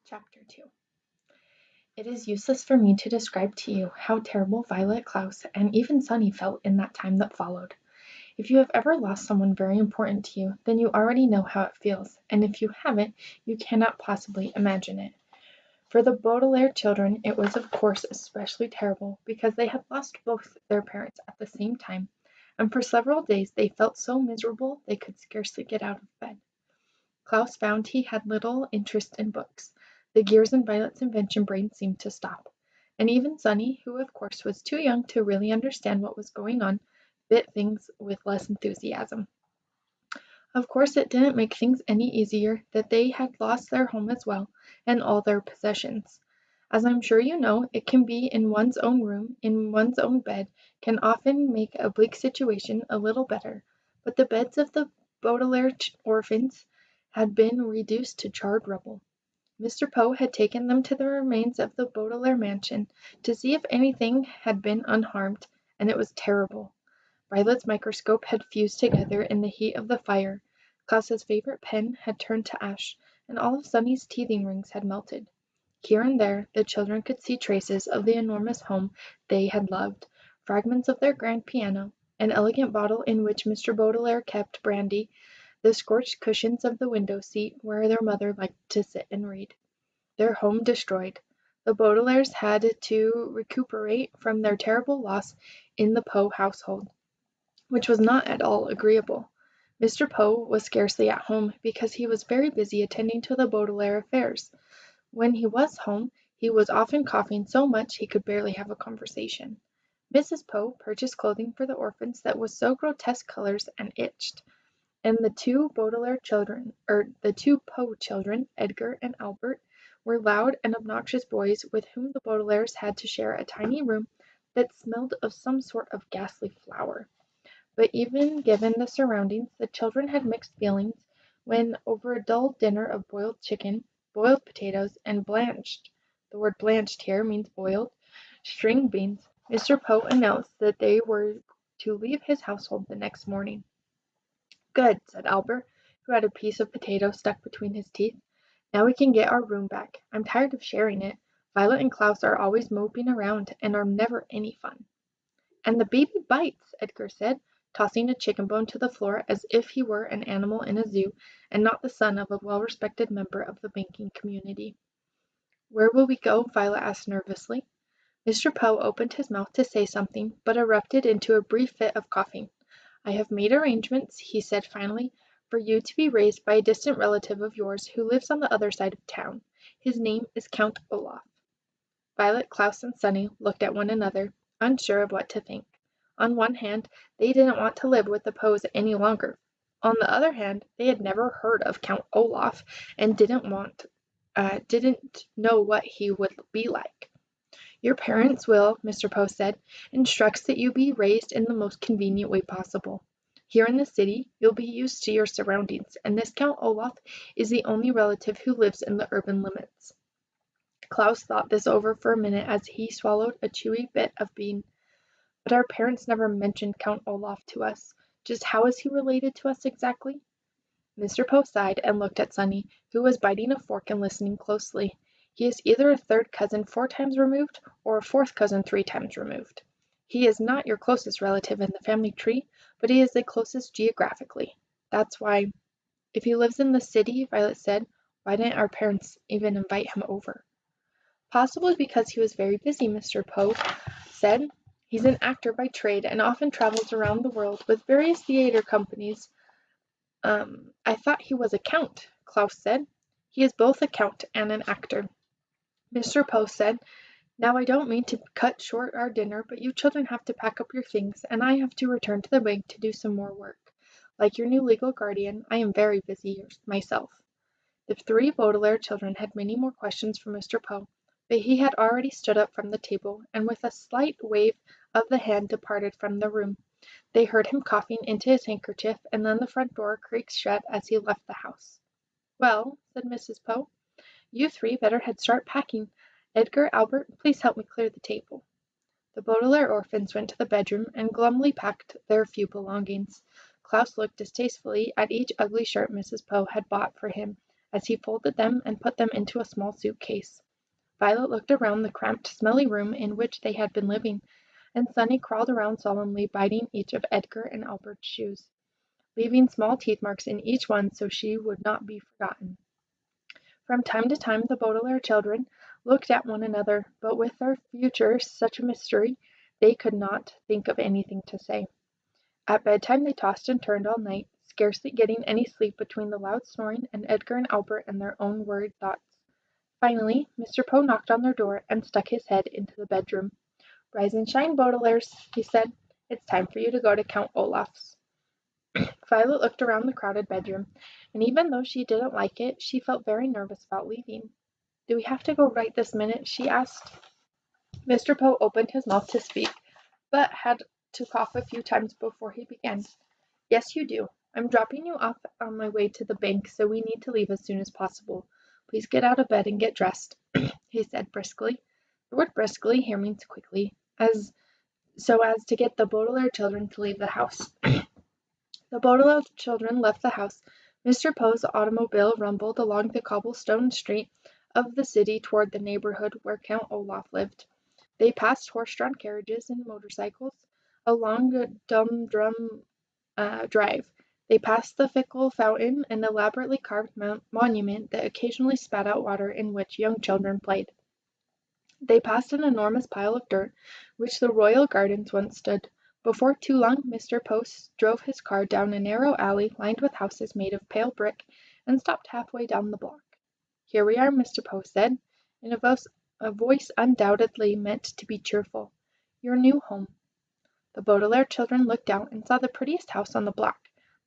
Chapter 2. It is useless for me to describe to you how terrible Violet, Klaus, and even Sunny felt in that time that followed. If you have ever lost someone very important to you, then you already know how it feels, and if you haven't, you cannot possibly imagine it. For the Baudelaire children it was of course especially terrible because they had lost both their parents at the same time, and for several days they felt so miserable they could scarcely get out of bed. Klaus found he had little interest in books. The gears in Violet's invention brain seemed to stop. And even Sunny, who of course was too young to really understand what was going on, bit things with less enthusiasm. Of course it didn't make things any easier that they had lost their home as well, and all their possessions. As I'm sure you know, it can be in one's own room, in one's own bed, can often make a bleak situation a little better, but the beds of the Baudelaire orphans had been reduced to charred rubble. Mr. Poe had taken them to the remains of the Baudelaire mansion to see if anything had been unharmed, and it was terrible. Violet's microscope had fused together in the heat of the fire, Klaus's favorite pen had turned to ash, and all of Sunny's teething rings had melted. Here and there the children could see traces of the enormous home they had loved, fragments of their grand piano, an elegant bottle in which Mr. Baudelaire kept brandy, the scorched cushions of the window seat where their mother liked to sit and read. Their home destroyed. The Baudelaires had to recuperate from their terrible loss in the Poe household, which was not at all agreeable. Mr. Poe was scarcely at home because he was very busy attending to the Baudelaire affairs. When he was home, he was often coughing so much he could barely have a conversation. Mrs. Poe purchased clothing for the orphans that was so grotesque colors and itched, and the two Poe children, Edgar and Albert, were loud and obnoxious boys with whom the Baudelaires had to share a tiny room that smelled of some sort of ghastly flower. But even given the surroundings, the children had mixed feelings when, over a dull dinner of boiled chicken, boiled potatoes, and blanched (the word blanched here means boiled) string beans, Mr. Poe announced that they were to leave his household the next morning. "Good," said Albert, who had a piece of potato stuck between his teeth. "Now we can get our room back. I'm tired of sharing it. Violet and Klaus are always moping around and are never any fun." "And the baby bites," Edgar said, tossing a chicken bone to the floor as if he were an animal in a zoo and not the son of a well-respected member of the banking community. "Where will we go?" Violet asked nervously. Mr. Poe opened his mouth to say something, but erupted into a brief fit of coughing. "I have made arrangements," he said finally, "for you to be raised by a distant relative of yours who lives on the other side of town. His name is Count Olaf." Violet, Klaus, and Sunny looked at one another, unsure of what to think. On one hand, they didn't want to live with the Poes any longer. On the other hand, they had never heard of Count Olaf and didn't know what he would be like. "Your parents will," Mr. Poe said, "instructs that you be raised in the most convenient way possible. Here in the city, you'll be used to your surroundings, and this Count Olaf is the only relative who lives in the urban limits." Klaus thought this over for a minute as he swallowed a chewy bit of bean. "But our parents never mentioned Count Olaf to us. Just how is he related to us exactly?" Mr. Poe sighed and looked at Sunny, who was biting a fork and listening closely. "He is either a third cousin 4 times removed, or a fourth cousin 3 times removed. He is not your closest relative in the family tree, but he is the closest geographically. That's why—" "If he lives in the city," Violet said, "why didn't our parents even invite him over?" "Possibly because he was very busy," Mr. Poe said. "He's an actor by trade and often travels around the world with various theatre companies." "I thought he was a count," Klaus said. "He is both a count and an actor." Mr. Poe said, "Now I don't mean to cut short our dinner, but you children have to pack up your things, and I have to return to the bank to do some more work. Like your new legal guardian, I am very busy myself." The 3 Baudelaire children had many more questions for Mr. Poe, but he had already stood up from the table, and with a slight wave of the hand departed from the room. They heard him coughing into his handkerchief, and then the front door creaked shut as he left the house. "Well," said Mrs. Poe, "you 3 better start packing. Edgar, Albert, please help me clear the table." The Baudelaire orphans went to the bedroom and glumly packed their few belongings. Klaus looked distastefully at each ugly shirt Mrs. Poe had bought for him as he folded them and put them into a small suitcase. Violet looked around the cramped, smelly room in which they had been living, and Sunny crawled around solemnly biting each of Edgar and Albert's shoes, leaving small teeth marks in each one so she would not be forgotten. From time to time the Baudelaire children looked at one another, but with their future such a mystery, they could not think of anything to say. At bedtime they tossed and turned all night, scarcely getting any sleep between the loud snoring and Edgar and Albert and their own worried thoughts. Finally, Mr. Poe knocked on their door and stuck his head into the bedroom. "Rise and shine, Baudelaires," he said. "It's time for you to go to Count Olaf's." Violet looked around the crowded bedroom, and even though she didn't like it, she felt very nervous about leaving. "Do we have to go right this minute?" she asked. Mr. Poe opened his mouth to speak, but had to cough a few times before he began. "Yes, you do. I'm dropping you off on my way to the bank, so we need to leave as soon as possible. Please get out of bed and get dressed," he said briskly. The word briskly here means quickly, so as to get the Baudelaire children to leave the house. The Baudelaire children left the house. Mr. Poe's automobile rumbled along the cobblestone street of the city toward the neighborhood where Count Olaf lived. They passed horse-drawn carriages and motorcycles along a dum-drum drive. They passed the fickle fountain, an elaborately carved monument that occasionally spat out water in which young children played. They passed an enormous pile of dirt, which the royal gardens once stood. Before too long Mr. Poe drove his car down a narrow alley lined with houses made of pale brick, and stopped halfway down the block. "Here we are," Mr. Poe said, in a voice undoubtedly meant to be cheerful. "Your new home." The Baudelaire children looked out and saw the prettiest house on the block.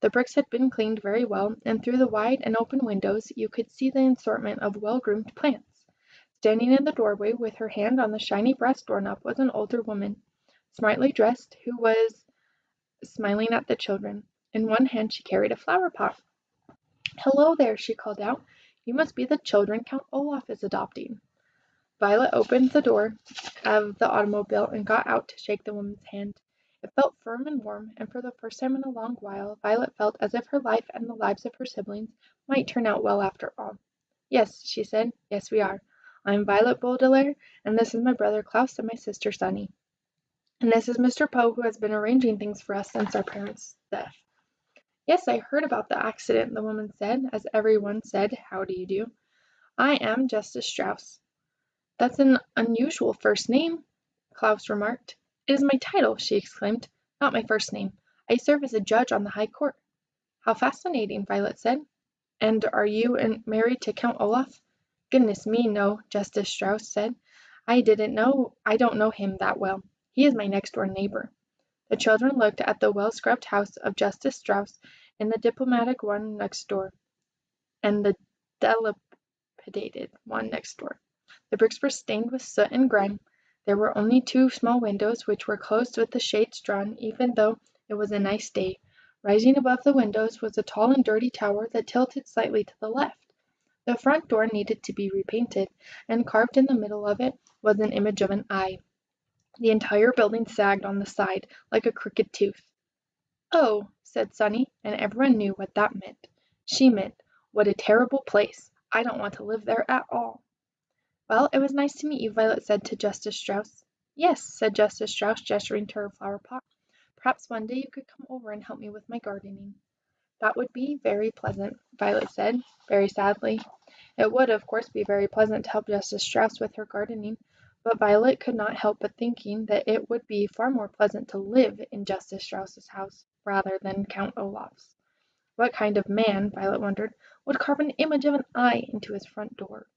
The bricks had been cleaned very well, and through the wide and open windows you could see the assortment of well-groomed plants. Standing in the doorway with her hand on the shiny brass doorknob was an older woman, smartly dressed, who was smiling at the children. In one hand she carried a flower pot. "Hello there," she called out. "You must be the children Count Olaf is adopting." Violet opened the door of the automobile and got out to shake the woman's hand. It felt firm and warm, and for the first time in a long while Violet felt as if her life and the lives of her siblings might turn out well after all. "Yes," she said. "Yes, we are. I'm Violet Baudelaire, and this is my brother Klaus and my sister Sunny. And this is Mr. Poe, who has been arranging things for us since our parents' death." "Yes, I heard about the accident," the woman said, as everyone said, "How do you do?" "I am Justice Strauss." "That's an unusual first name," Klaus remarked. "It is my title," she exclaimed, "not my first name. I serve as a judge on the High Court." "How fascinating," Violet said. "And are you married to Count Olaf?" "Goodness me, no," Justice Strauss said. I don't know him that well. He is my next-door neighbor." The children looked at the well-scrubbed house of Justice Strauss and the diplomatic one next door, and the dilapidated one next door. The bricks were stained with soot and grime. There were only two small windows, which were closed with the shades drawn, even though it was a nice day. Rising above the windows was a tall and dirty tower that tilted slightly to the left. The front door needed to be repainted, and carved in the middle of it was an image of an eye. The entire building sagged on the side, like a crooked tooth. "Oh," said Sunny, and everyone knew what that meant. She meant, "What a terrible place! I don't want to live there at all." "Well, it was nice to meet you," Violet said to Justice Strauss. "Yes," said Justice Strauss, gesturing to her flower pot. "Perhaps one day you could come over and help me with my gardening." "That would be very pleasant," Violet said, very sadly. It would, of course, be very pleasant to help Justice Strauss with her gardening, but Violet could not help but thinking that it would be far more pleasant to live in Justice Strauss's house rather than Count Olaf's. What kind of man, Violet wondered, would carve an image of an eye into his front door?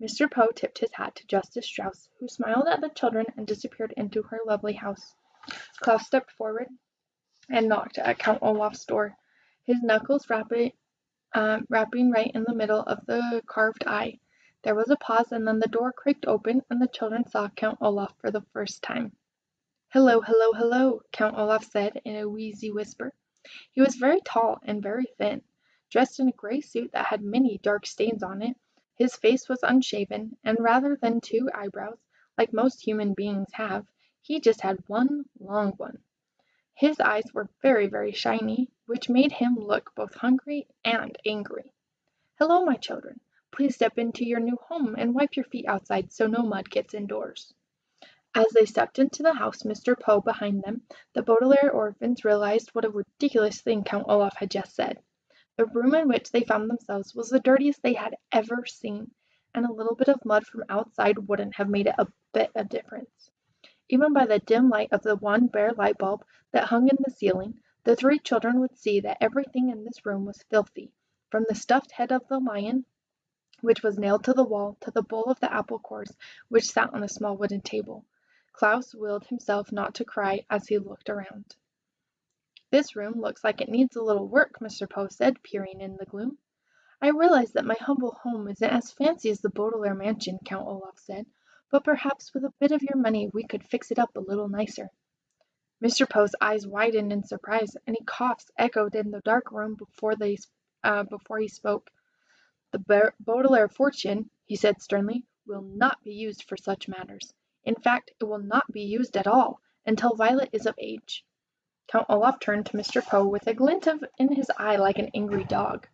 Mr. Poe tipped his hat to Justice Strauss, who smiled at the children and disappeared into her lovely house. Klaus stepped forward and knocked at Count Olaf's door, his knuckles rapping right in the middle of the carved eye. There was a pause, and then the door creaked open, and the children saw Count Olaf for the first time. "Hello, hello, hello," Count Olaf said in a wheezy whisper. He was very tall and very thin, dressed in a gray suit that had many dark stains on it. His face was unshaven, and rather than two eyebrows, like most human beings have, he just had one long one. His eyes were very, very shiny, which made him look both hungry and angry. "Hello, my children. Please step into your new home and wipe your feet outside so no mud gets indoors." As they stepped into the house, Mr. Poe behind them, the Baudelaire orphans realized what a ridiculous thing Count Olaf had just said. The room in which they found themselves was the dirtiest they had ever seen, and a little bit of mud from outside wouldn't have made it a bit of difference. Even by the dim light of the one bare light bulb that hung in the ceiling, the three children would see that everything in this room was filthy, from the stuffed head of the lion, which was nailed to the wall, to the bowl of the apple cores, which sat on a small wooden table. Klaus willed himself not to cry as he looked around. "This room looks like it needs a little work," Mr. Poe said, peering in the gloom. "I realize that my humble home isn't as fancy as the Baudelaire mansion," Count Olaf said, "but perhaps with a bit of your money we could fix it up a little nicer." Mr. Poe's eyes widened in surprise, and his coughs echoed in the dark room before he spoke. "The Baudelaire fortune," he said sternly, "will not be used for such matters. In fact, it will not be used at all, until Violet is of age." Count Olaf turned to Mr. Poe with a glint in his eye like an angry dog.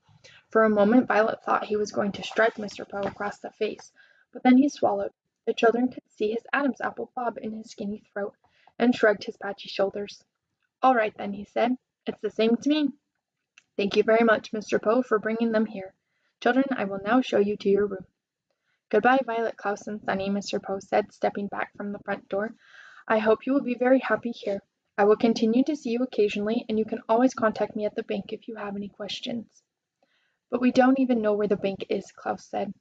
For a moment Violet thought he was going to strike Mr. Poe across the face, but then he swallowed. The children could see his Adam's apple bob in his skinny throat, and shrugged his patchy shoulders. "All right, then," he said. "It's the same to me. Thank you very much, Mr. Poe, for bringing them here. Children, I will now show you to your room." "Goodbye, Violet, Klaus, and Sunny," Mr. Poe said, stepping back from the front door. "I hope you will be very happy here. I will continue to see you occasionally, and you can always contact me at the bank if you have any questions." "But we don't even know where the bank is," Klaus said.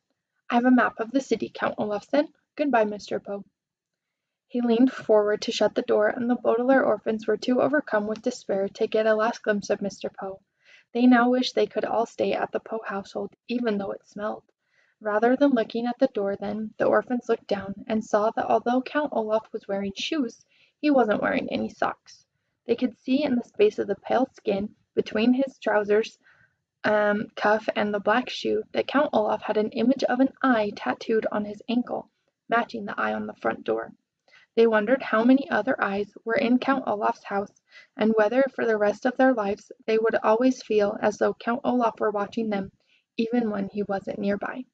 "I have a map of the city," Count Olaf said. "Goodbye, Mr. Poe." He leaned forward to shut the door, and the Baudelaire orphans were too overcome with despair to get a last glimpse of Mr. Poe. They now wished they could all stay at the Poe household, even though it smelled. Rather than looking at the door then, the orphans looked down, and saw that although Count Olaf was wearing shoes, he wasn't wearing any socks. They could see in the space of the pale skin, between his trousers cuff and the black shoe, that Count Olaf had an image of an eye tattooed on his ankle, matching the eye on the front door. They wondered how many other eyes were in Count Olaf's house, and whether for the rest of their lives they would always feel as though Count Olaf were watching them, even when he wasn't nearby.